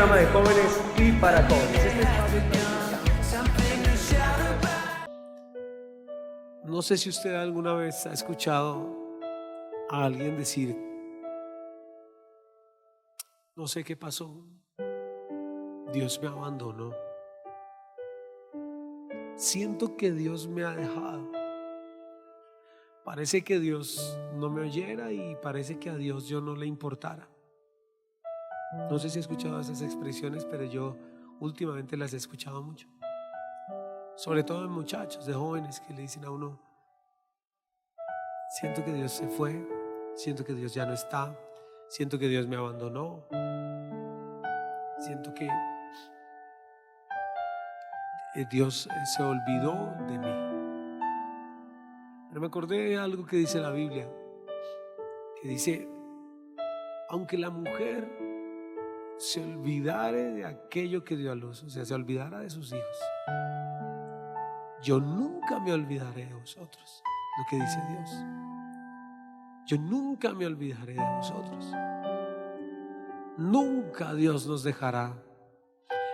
programa de jóvenes y para jóvenes. No sé si usted alguna vez ha escuchado a alguien decir: no sé qué pasó, Dios me abandonó, siento que Dios me ha dejado, parece que Dios no me oyera y parece que a Dios yo no le importara. No sé si he escuchado esas expresiones, pero yo últimamente las he escuchado mucho, sobre todo en muchachos, de jóvenes que le dicen a uno: siento que Dios se fue, siento que Dios ya no está, siento que Dios me abandonó, siento que Dios se olvidó de mí. Pero me acordé de algo que dice la Biblia, que dice: aunque la mujer se olvidare de aquello que dio a luz, o sea, se olvidara de sus hijos, yo nunca me olvidaré de vosotros. Lo que dice Dios: yo nunca me olvidaré de vosotros. Nunca Dios nos dejará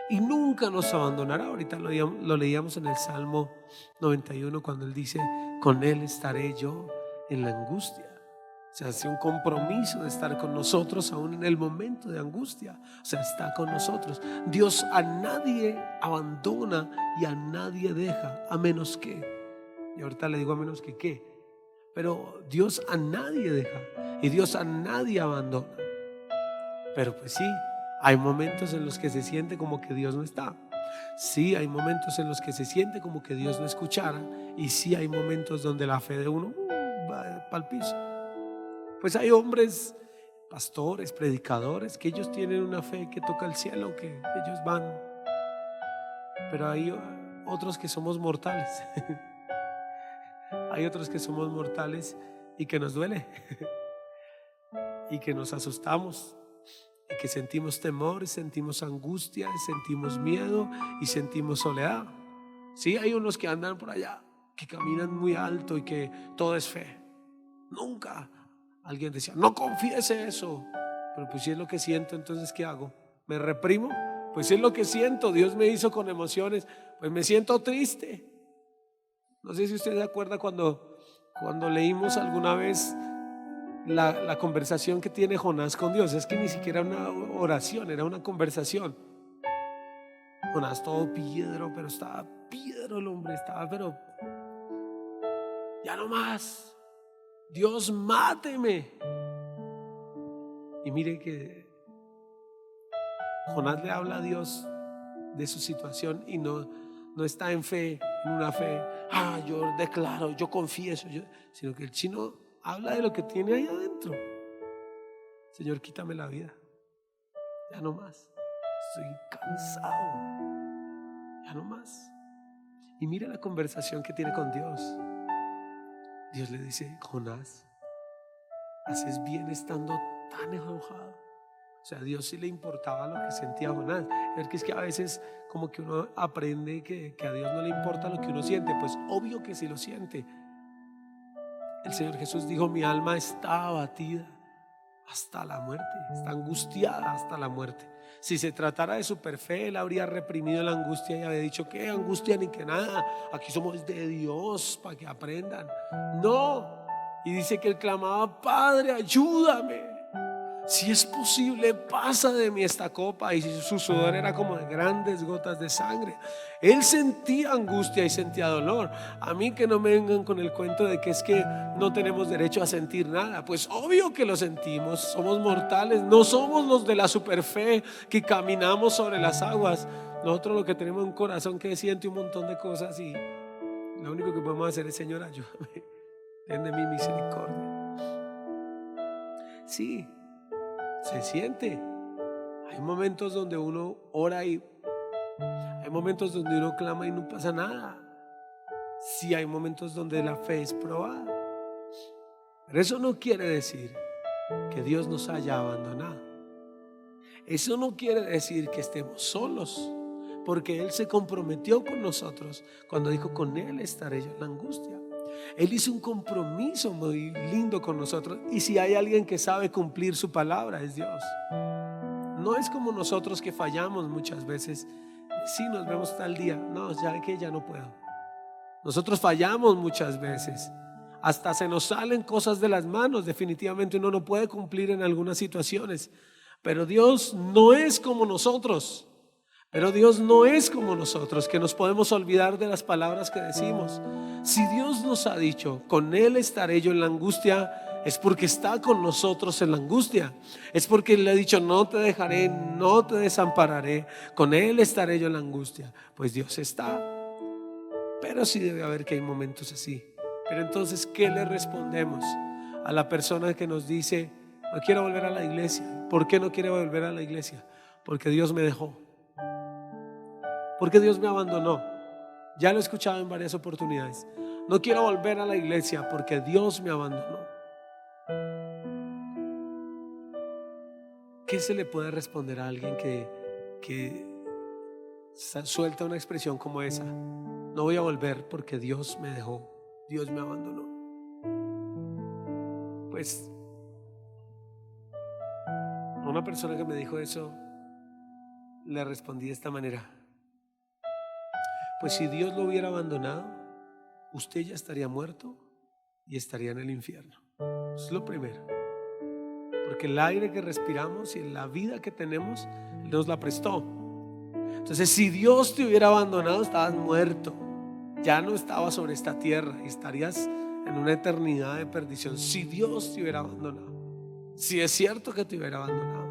y nunca nos abandonará. Ahorita lo leíamos en el Salmo 91, cuando Él dice: con Él estaré yo en la angustia. O sea, hace un compromiso de estar con nosotros aún en el momento de angustia. O sea, está con nosotros. Dios a nadie abandona y a nadie deja, a menos que, y ahorita le digo a menos que qué, pero Dios a nadie deja y Dios a nadie abandona. Pero pues sí, hay momentos en los que se siente como que Dios no está. Sí, hay momentos en los que se siente como que Dios no escuchara. Y sí, hay momentos donde la fe de uno va para el piso. Pues hay hombres, pastores, predicadores, que ellos tienen una fe que toca el cielo, que ellos van. Pero hay otros que somos mortales. Hay otros que somos mortales y que nos duele y que nos asustamos y que sentimos temor, sentimos angustia, sentimos miedo y sentimos soledad. Sí, hay unos que andan por allá, que caminan muy alto y que todo es fe. Nunca alguien decía: no confiese eso. Pero pues si es lo que siento, entonces ¿qué hago? ¿Me reprimo? Pues si es lo que siento, Dios me hizo con emociones, pues me siento triste. No sé si usted se acuerda cuando leímos alguna vez la conversación que tiene Jonás con Dios. Es que ni siquiera una oración, era una conversación. Jonás todo piedro, pero estaba piedro el hombre, estaba pero ya no más. Dios, máteme. Y mire que Jonás le habla a Dios de su situación y no está en fe, en una fe: yo declaro, yo confieso, sino que el chino habla de lo que tiene ahí adentro. Señor, quítame la vida, ya no más, estoy cansado, ya no más. Y mira la conversación que tiene con Dios. Dios le dice: Jonás, haces bien estando tan enojado. O sea, a Dios sí le importaba lo que sentía Jonás. Es que a veces como que uno aprende que a Dios no le importa lo que uno siente. Pues obvio que sí lo siente. El Señor Jesús dijo: mi alma está abatida hasta la muerte, está angustiada hasta la muerte. Si se tratara de superfe, Él habría reprimido la angustia y habría dicho: qué angustia ni que nada, aquí somos de Dios para que aprendan. No. Y dice que Él clamaba: Padre, ayúdame, si es posible, pasa de mí esta copa. Y su sudor era como de grandes gotas de sangre. Él sentía angustia y sentía dolor. A mí que no me vengan con el cuento de que es que no tenemos derecho a sentir nada. Pues obvio que lo sentimos, somos mortales. No somos los de la superfe que caminamos sobre las aguas. Nosotros lo que tenemos es un corazón que siente un montón de cosas y lo único que podemos hacer es: Señor, ayúdame, ten de mí misericordia. Sí, se siente. Hay momentos donde uno ora y hay momentos donde uno clama y no pasa nada. Sí, hay momentos donde la fe es probada. Pero eso no quiere decir que Dios nos haya abandonado. Eso no quiere decir que estemos solos, porque Él se comprometió con nosotros cuando dijo: con Él estaré yo en la angustia. Él hizo un compromiso muy lindo con nosotros. Y si hay alguien que sabe cumplir su palabra, es Dios. No es como nosotros que fallamos muchas veces. Sí, nos vemos tal día. No, ya que ya no puedo. Nosotros fallamos muchas veces. Hasta se nos salen cosas de las manos. Definitivamente uno no puede cumplir en algunas situaciones. Pero Dios no es como nosotros. Pero Dios no es como nosotros, que nos podemos olvidar de las palabras que decimos. Si Dios nos ha dicho, con Él estaré yo en la angustia, es porque está con nosotros en la angustia. Es porque Él le ha dicho, no te dejaré, no te desampararé, con Él estaré yo en la angustia. Pues Dios está. Pero sí debe haber que hay momentos así. Pero entonces, ¿qué le respondemos a la persona que nos dice, no quiero volver a la iglesia? ¿Por qué no quiere volver a la iglesia? Porque Dios me dejó. Porque Dios me abandonó. Ya lo he escuchado en varias oportunidades. No quiero volver a la iglesia porque Dios me abandonó. ¿Qué se le puede responder a alguien que suelta una expresión como esa? No voy a volver porque Dios me dejó, Dios me abandonó. Pues a una persona que me dijo eso, le respondí de esta manera: pues si Dios lo hubiera abandonado, usted ya estaría muerto y estaría en el infierno. Eso es lo primero. Porque el aire que respiramos y la vida que tenemos, Él nos la prestó. Entonces, si Dios te hubiera abandonado, estabas muerto. Ya no estabas sobre esta tierra y estarías en una eternidad de perdición. Si Dios te hubiera abandonado, si es cierto que te hubiera abandonado,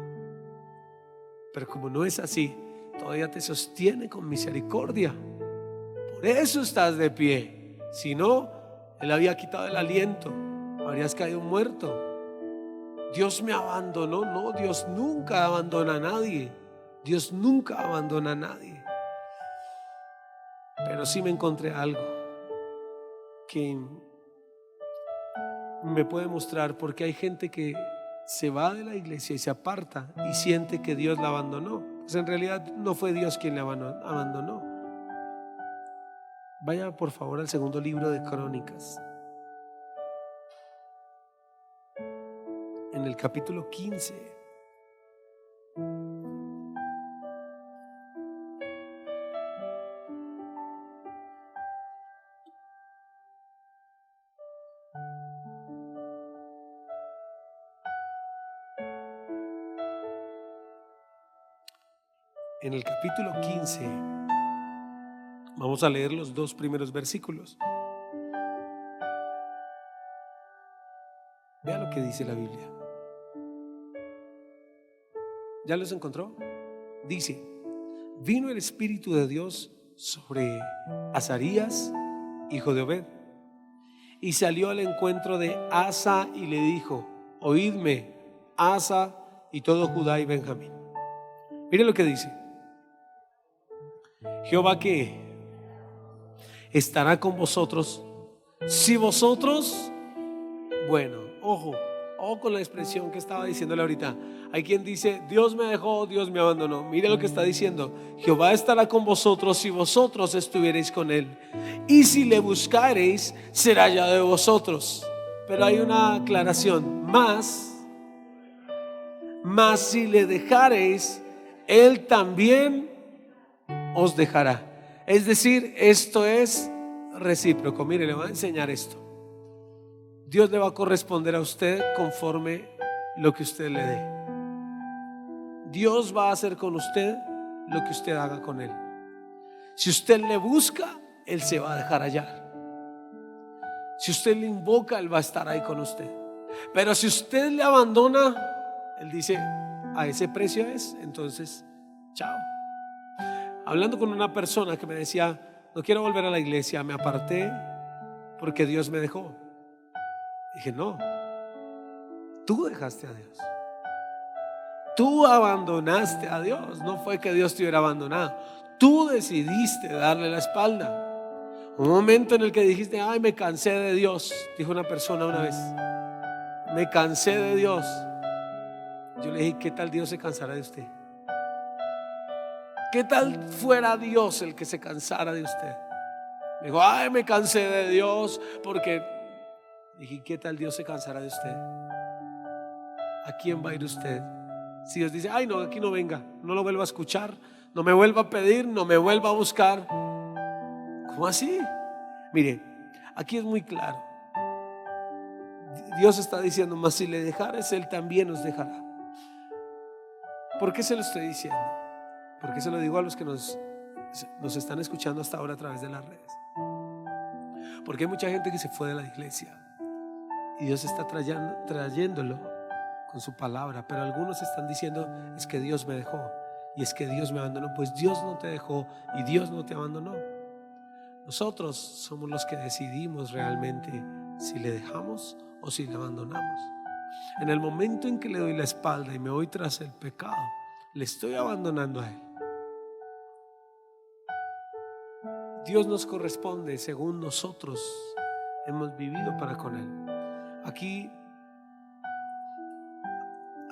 pero como no es así, todavía te sostiene con misericordia. Por eso estás de pie. Si no, Él había quitado el aliento, habrías caído muerto. Dios me abandonó. No, Dios nunca abandona a nadie. Dios nunca abandona a nadie. Pero sí me encontré algo que me puede mostrar por qué hay gente que se va de la iglesia y se aparta y siente que Dios la abandonó. Pues en realidad no fue Dios quien la abandonó. Vaya por favor al segundo libro de Crónicas, en el capítulo 15. En el capítulo 15 vamos a leer los 2 primeros versículos. Vea lo que dice la Biblia. ¿Ya los encontró? Dice: vino el Espíritu de Dios sobre Azarías, hijo de Obed, y salió al encuentro de Asa y le dijo: oídme, Asa y todo Judá y Benjamín. Mire lo que dice: Jehová que estará con vosotros, si vosotros, bueno, ojo con la expresión que estaba diciéndole ahorita. Hay quien dice: Dios me dejó, Dios me abandonó. Mire lo que está diciendo: Jehová estará con vosotros si vosotros estuviereis con Él, y si le buscareis, será ya de vosotros. Pero hay una aclaración: más si le dejareis, Él también os dejará. Es decir, esto es recíproco. Mire, le voy a enseñar esto. Dios le va a corresponder a usted conforme lo que usted le dé. Dios va a hacer con usted lo que usted haga con Él. Si usted le busca, Él se va a dejar hallar. Si usted le invoca, Él va a estar ahí con usted. Pero si usted le abandona, Él dice: a ese precio es, entonces chao. Hablando con una persona que me decía: no quiero volver a la iglesia, me aparté porque Dios me dejó. Dije: no, tú dejaste a Dios, tú abandonaste a Dios. No fue que Dios te hubiera abandonado, tú decidiste darle la espalda. Un momento en el que dijiste: ay, me cansé de Dios. Dijo una persona una vez: me cansé de Dios. Yo le dije: ¿qué tal Dios se cansara de usted? ¿Qué tal fuera Dios el que se cansara de usted? Me dijo: ay, me cansé de Dios porque... Dije: ¿qué tal Dios se cansara de usted? ¿A quién va a ir usted? Si Dios dice, ay no, aquí no venga, no lo vuelva a escuchar, no me vuelva a pedir, no me vuelva a buscar. ¿Cómo así? Mire, aquí es muy claro. Dios está diciendo, mas si le dejares, Él también nos dejará. ¿Por qué se lo estoy diciendo? Porque se lo digo a los que nos están escuchando hasta ahora a través de las redes. Porque hay mucha gente que se fue de la iglesia y Dios está trayéndolo con su palabra, pero algunos están diciendo, es que Dios me dejó y es que Dios me abandonó. Pues Dios no te dejó y Dios no te abandonó. Nosotros somos los que decidimos realmente si le dejamos o si le abandonamos. En el momento en que le doy la espalda y me voy tras el pecado, le estoy abandonando a Él. Dios nos corresponde según nosotros hemos vivido para con Él. Aquí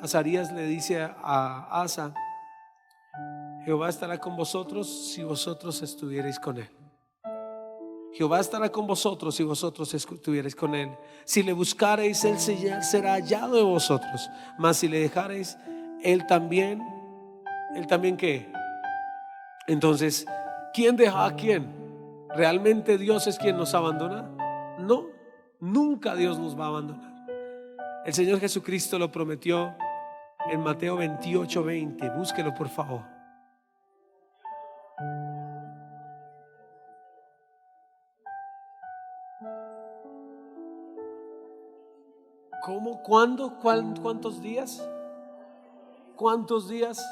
Azarías le dice a Asa, Jehová estará con vosotros si vosotros estuvierais con Él. Jehová estará con vosotros si vosotros estuvierais con Él. Si le buscareis, Él será hallado de vosotros. Mas si le dejareis, Él también ¿qué? Entonces, ¿quién deja a quién? ¿Realmente Dios es quien nos abandona? No, nunca Dios nos va a abandonar. El Señor Jesucristo lo prometió en Mateo 28:20. Búsquelo por favor. ¿Cómo? ¿Cuándo? ¿Cuántos días? ¿Cuántos días?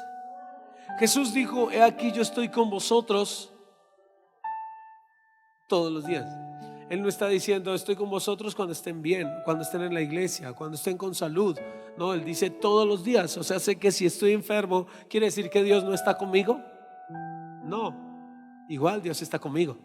Jesús dijo, he aquí yo estoy con vosotros todos los días. Él no está diciendo estoy con vosotros cuando estén bien, cuando estén en la iglesia, cuando estén con salud. No, Él dice todos los días. O sea, sé que si estoy enfermo, ¿quiere decir que Dios no está conmigo? No, igual Dios está conmigo.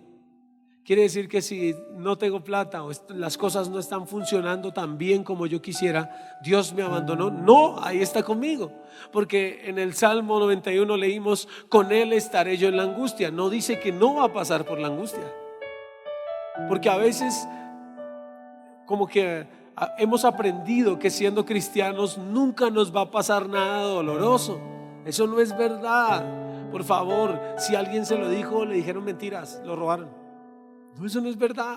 ¿Quiere decir que si no tengo plata o las cosas no están funcionando tan bien como yo quisiera, Dios me abandonó? No, ahí está conmigo. Porque en el Salmo 91 leímos, con Él estaré yo en la angustia. No dice que no va a pasar por la angustia. Porque a veces como que hemos aprendido que siendo cristianos nunca nos va a pasar nada doloroso. Eso no es verdad. Por favor, si alguien se lo dijo, le dijeron mentiras, lo robaron. No, eso no es verdad.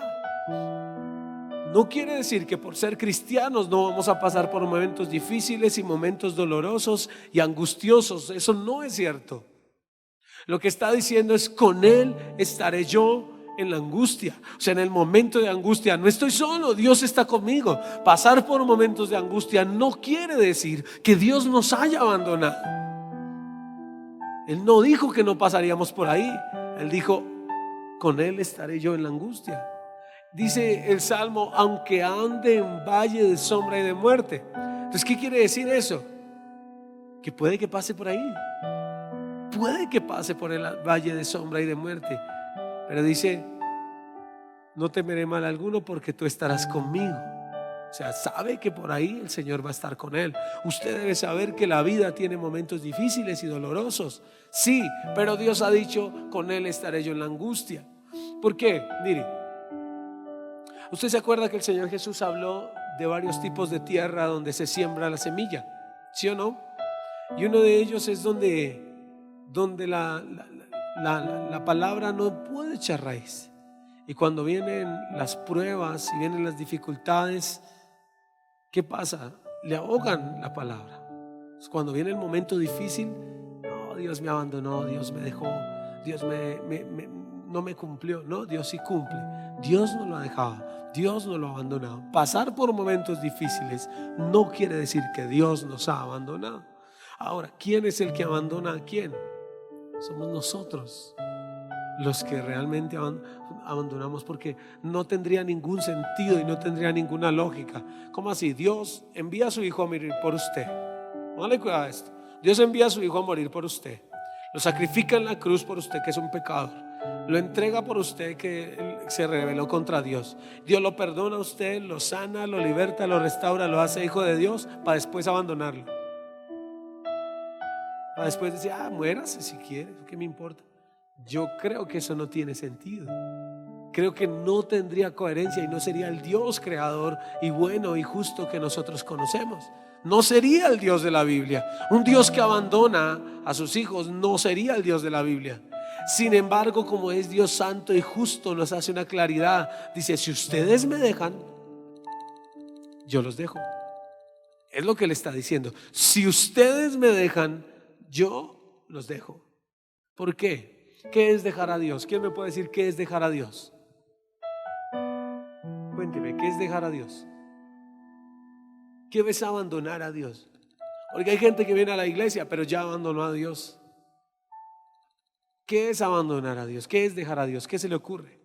No quiere decir que por ser cristianos no vamos a pasar por momentos difíciles y momentos dolorosos y angustiosos. Eso no es cierto. Lo que está diciendo es, con Él estaré yo en la angustia. O sea, en el momento de angustia no estoy solo, Dios está conmigo. Pasar por momentos de angustia no quiere decir que Dios nos haya abandonado. Él no dijo que no pasaríamos por ahí. Él dijo, con Él estaré yo en la angustia. Dice el Salmo, aunque ande en valle de sombra y de muerte. Entonces, ¿qué quiere decir eso? Que puede que pase por ahí. Puede que pase por el valle de sombra y de muerte. Pero dice, no temeré mal alguno porque tú estarás conmigo. O sea, sabe que por ahí el Señor va a estar con él. Usted debe saber que la vida tiene momentos difíciles y dolorosos. Sí, pero Dios ha dicho, con Él estaré yo en la angustia. ¿Por qué? Mire, usted se acuerda que el Señor Jesús habló de varios tipos de tierra donde se siembra la semilla, ¿sí o no? Y uno de ellos es donde la palabra no puede echar raíz. Y cuando vienen las pruebas y vienen las dificultades, ¿qué pasa? Le ahogan la palabra. Cuando viene el momento difícil, no, Dios me abandonó, Dios me dejó, Dios no me cumplió. No, Dios sí cumple. Dios no lo ha dejado, Dios no lo ha abandonado. Pasar por momentos difíciles no quiere decir que Dios nos ha abandonado. Ahora, ¿quién es el que abandona a quién? Somos nosotros los que realmente abandonamos, porque no tendría ningún sentido y no tendría ninguna lógica. ¿Cómo así? Dios envía a su hijo a morir por usted. Dale cuidado a esto. Dios envía a su hijo a morir por usted. Lo sacrifica en la cruz por usted, que es un pecador. Lo entrega por usted, que se rebeló contra Dios. Dios lo perdona a usted, lo sana, lo liberta, lo restaura, lo hace hijo de Dios, para después abandonarlo. Para después decir, muérase si quiere, ¿qué me importa? Yo creo que eso no tiene sentido. Creo que no tendría coherencia y no sería el Dios creador y bueno y justo que nosotros conocemos. no sería el Dios de la Biblia. Un Dios que abandona a sus hijos no sería el Dios de la Biblia. Sin embargo, como es Dios santo y justo, nos hace una claridad. Dice: si ustedes me dejan, yo los dejo. Es lo que le está diciendo. Si ustedes me dejan, yo los dejo. ¿Por qué? ¿Qué es dejar a Dios? ¿Quién me puede decir qué es dejar a Dios? Cuénteme, ¿qué es dejar a Dios? ¿Qué es abandonar a Dios? Porque hay gente que viene a la iglesia pero ya abandonó a Dios. ¿Qué es abandonar a Dios? ¿Qué es dejar a Dios? ¿Qué se le ocurre?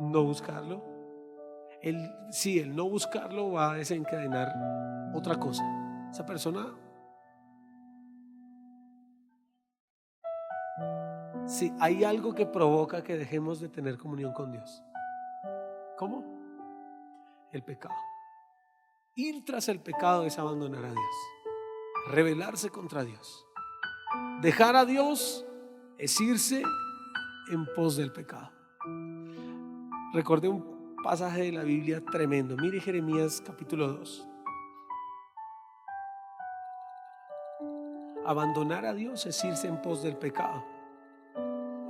No buscarlo. El no buscarlo va a desencadenar otra cosa. Esa persona, sí, hay algo que provoca que dejemos de tener comunión con Dios. ¿Cómo? El pecado. Ir tras el pecado es abandonar a Dios, rebelarse contra Dios. Dejar a Dios es irse en pos del pecado. Recordé un pasaje de la Biblia tremendo. Mire Jeremías capítulo 2. Abandonar a Dios es irse en pos del pecado.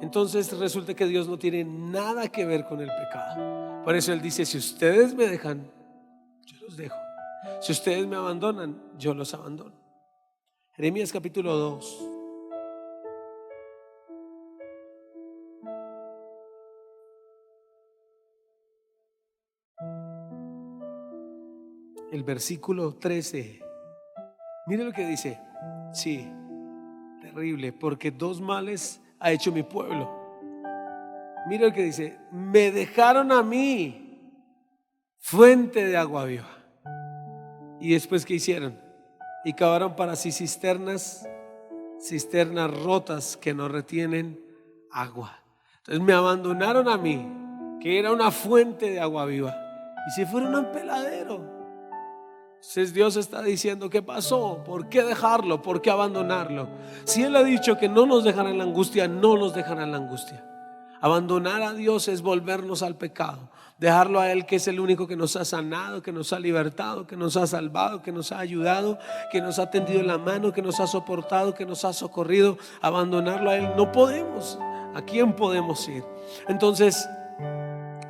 Entonces resulta que Dios no tiene nada que ver con el pecado. Por eso Él dice: si ustedes me dejan, yo los dejo. Si ustedes me abandonan, yo los abandono. Jeremías capítulo 2. El versículo 13. Mire lo que dice. Sí, terrible, porque dos males ha hecho mi pueblo. Mire lo que dice: me dejaron a mí fuente de agua viva. Y después, ¿qué hicieron? Y cavaron para sí cisternas rotas que no retienen agua. Entonces me abandonaron a mí, que era una fuente de agua viva, y se fueron a un peladero. Entonces Dios está diciendo: ¿qué pasó? ¿Por qué dejarlo? ¿Por qué abandonarlo? Si Él ha dicho que no nos dejará en la angustia, no nos dejará en la angustia. Abandonar a Dios es volvernos al pecado, dejarlo a Él, que es el único que nos ha sanado, que nos ha libertado, que nos ha salvado, que nos ha ayudado, que nos ha tendido la mano, que nos ha soportado, que nos ha socorrido. Abandonarlo a Él no podemos. ¿A quién podemos ir? Entonces,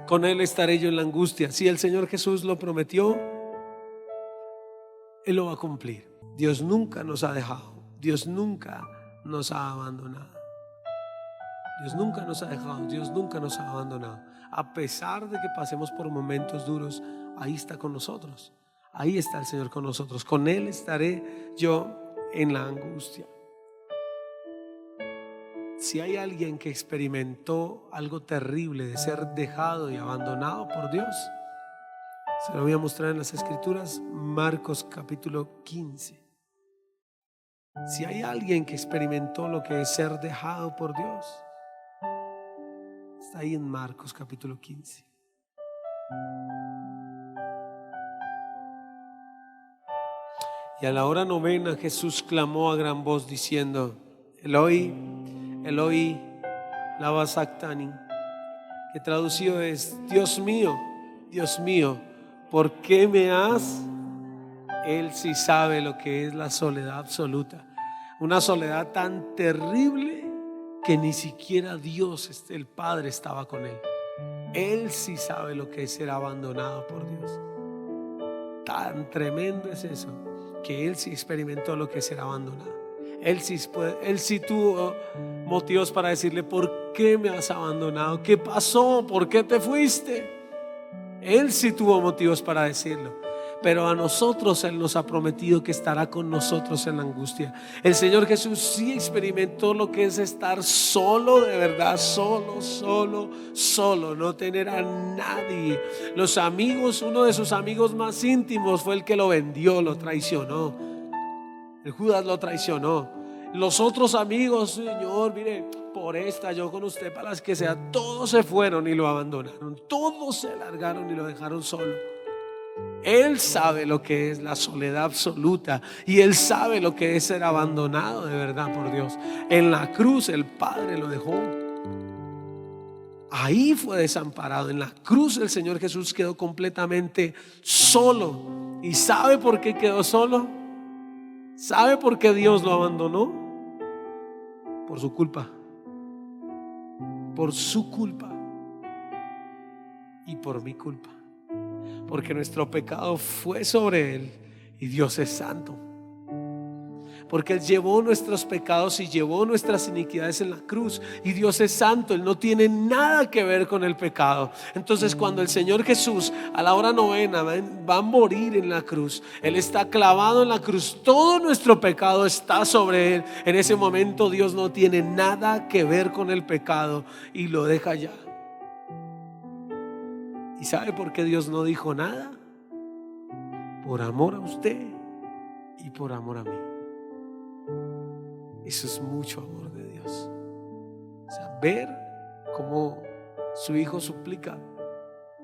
con Él estaré yo en la angustia. Si el Señor Jesús lo prometió, Él lo va a cumplir. Dios nunca nos ha dejado. Dios nunca nos ha abandonado. Dios nunca nos ha dejado. Dios nunca nos ha abandonado. A pesar de que pasemos por momentos duros, ahí está con nosotros. Ahí está el Señor con nosotros. Con Él estaré yo en la angustia. Si hay alguien que experimentó algo terrible de ser dejado y abandonado por Dios, se lo voy a mostrar en las Escrituras. Marcos capítulo 15. Si hay alguien que experimentó lo que es ser dejado por Dios, está ahí en Marcos capítulo 15. Y a la hora novena Jesús clamó a gran voz diciendo: Eloi, Eloi, lama sabactani, que traducido es: Dios mío, ¿por qué me has? Él sí sabe lo que es la soledad absoluta. Una soledad tan terrible que ni siquiera Dios, el Padre, estaba con él. Él sí sabe lo que es ser abandonado por Dios. Tan tremendo es eso, que él sí experimentó lo que es ser abandonado. Él sí tuvo motivos para decirle: ¿por qué me has abandonado? ¿Qué pasó? ¿Por qué te fuiste? Él sí tuvo motivos para decirlo. Pero a nosotros Él nos ha prometido que estará con nosotros en la angustia. El Señor Jesús sí experimentó lo que es estar solo, de verdad, solo, no tener a nadie. Los amigos, uno de sus amigos más íntimos fue el que lo vendió, lo traicionó. El Judas lo traicionó. Los otros amigos: Señor, mire, por esta yo con usted para las que sea. Todos se fueron y lo abandonaron. Todos se largaron y lo dejaron solo. Él sabe lo que es la soledad absoluta, y Él sabe lo que es ser abandonado de verdad por Dios. En la cruz el Padre lo dejó. Ahí fue desamparado. En la cruz el Señor Jesús quedó completamente solo. ¿Y sabe por qué quedó solo? ¿Sabe por qué Dios lo abandonó? Por su culpa. Por su culpa. Y por mi culpa. Porque nuestro pecado fue sobre Él y Dios es santo. Porque Él llevó nuestros pecados y llevó nuestras iniquidades en la cruz. Y Dios es santo, Él no tiene nada que ver con el pecado. Entonces cuando el Señor Jesús a la hora novena va a morir en la cruz, Él está clavado en la cruz, todo nuestro pecado está sobre Él. En ese momento Dios no tiene nada que ver con el pecado y lo deja allá. ¿Y sabe por qué Dios no dijo nada? Por amor a usted y por amor a mí. Eso es mucho amor de Dios. O sea, ver cómo su hijo suplica: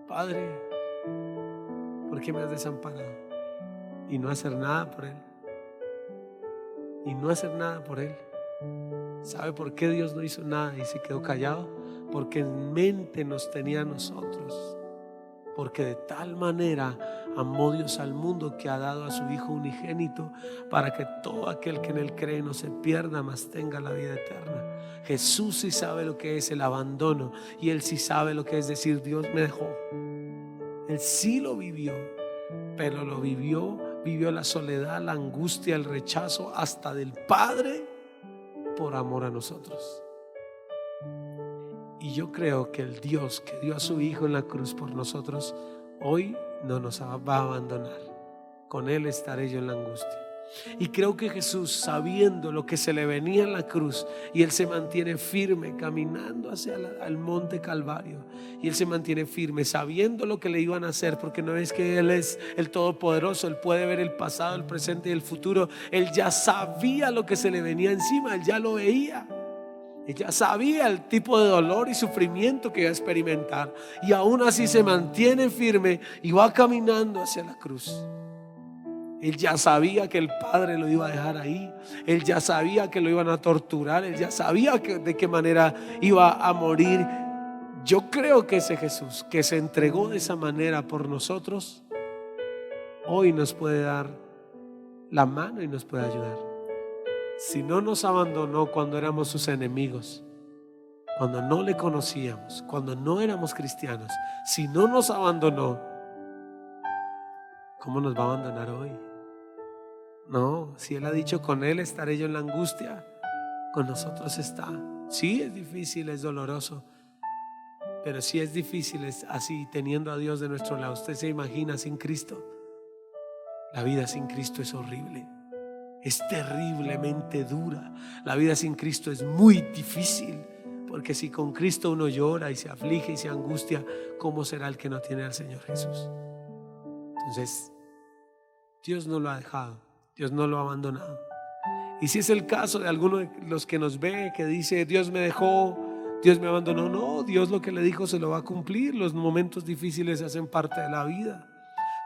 Padre, ¿por qué me has desamparado? Y no hacer nada por Él. Y no hacer nada por Él. ¿Sabe por qué Dios no hizo nada y se quedó callado? Porque en mente nos tenía a nosotros. Porque de tal manera amó Dios al mundo que ha dado a su Hijo unigénito, para que todo aquel que en Él cree no se pierda, mas tenga la vida eterna. Jesús sí sabe lo que es el abandono, y Él sí sabe lo que es decir: Dios me dejó. Él sí lo vivió, pero lo vivió la soledad, la angustia, el rechazo hasta del Padre por amor a nosotros. Y yo creo que el Dios que dio a su Hijo en la cruz por nosotros, hoy no nos va a abandonar. Con Él estaré yo en la angustia. Y creo que Jesús, sabiendo lo que se le venía en la cruz, y Él se mantiene firme caminando hacia el monte Calvario, y Él se mantiene firme sabiendo lo que le iban a hacer, porque no es que Él es el Todopoderoso, Él puede ver el pasado, el presente y el futuro. Él ya sabía lo que se le venía encima, Él ya lo veía. Ella sabía el tipo de dolor y sufrimiento que iba a experimentar, y aún así se mantiene firme y va caminando hacia la cruz. Él ya sabía que el Padre lo iba a dejar ahí. Él ya sabía que lo iban a torturar. Él ya sabía de qué manera iba a morir. Yo creo que ese Jesús que se entregó de esa manera por nosotros, hoy nos puede dar la mano y nos puede ayudar. Si no nos abandonó cuando éramos sus enemigos, cuando no le conocíamos, cuando no éramos cristianos, si no nos abandonó, ¿cómo nos va a abandonar hoy? No, si Él ha dicho: con Él estaré yo en la angustia, con nosotros está. Sí, es difícil, es doloroso, pero si es difícil, es así, teniendo a Dios de nuestro lado. Usted se imagina sin Cristo. La vida sin Cristo es horrible. Es terriblemente dura. La vida sin Cristo es muy difícil, porque si con Cristo uno llora y se aflige y se angustia, ¿cómo será el que no tiene al Señor Jesús? Entonces, Dios no lo ha dejado, Dios no lo ha abandonado. Y si es el caso de alguno de los que nos ve, que dice: Dios me dejó, Dios me abandonó. No, Dios lo que le dijo se lo va a cumplir. Los momentos difíciles hacen parte de la vida.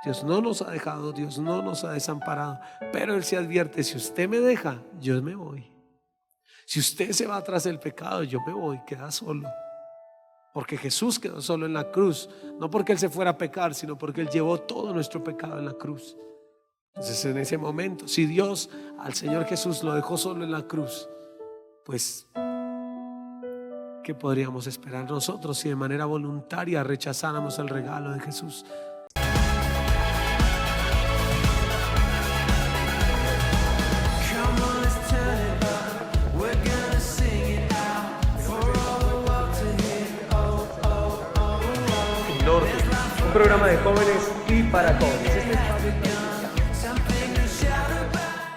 Dios no nos ha dejado, Dios no nos ha desamparado, pero Él se advierte: si usted me deja, yo me voy. Si usted se va tras el pecado, yo me voy, queda solo. Porque Jesús quedó solo en la cruz, no porque Él se fuera a pecar, sino porque Él llevó todo nuestro pecado en la cruz. Entonces, en ese momento, si Dios al Señor Jesús lo dejó solo en la cruz, pues ¿qué podríamos esperar nosotros si de manera voluntaria rechazáramos el regalo de Jesús? Norte, un programa de jóvenes y para jóvenes. Este espacio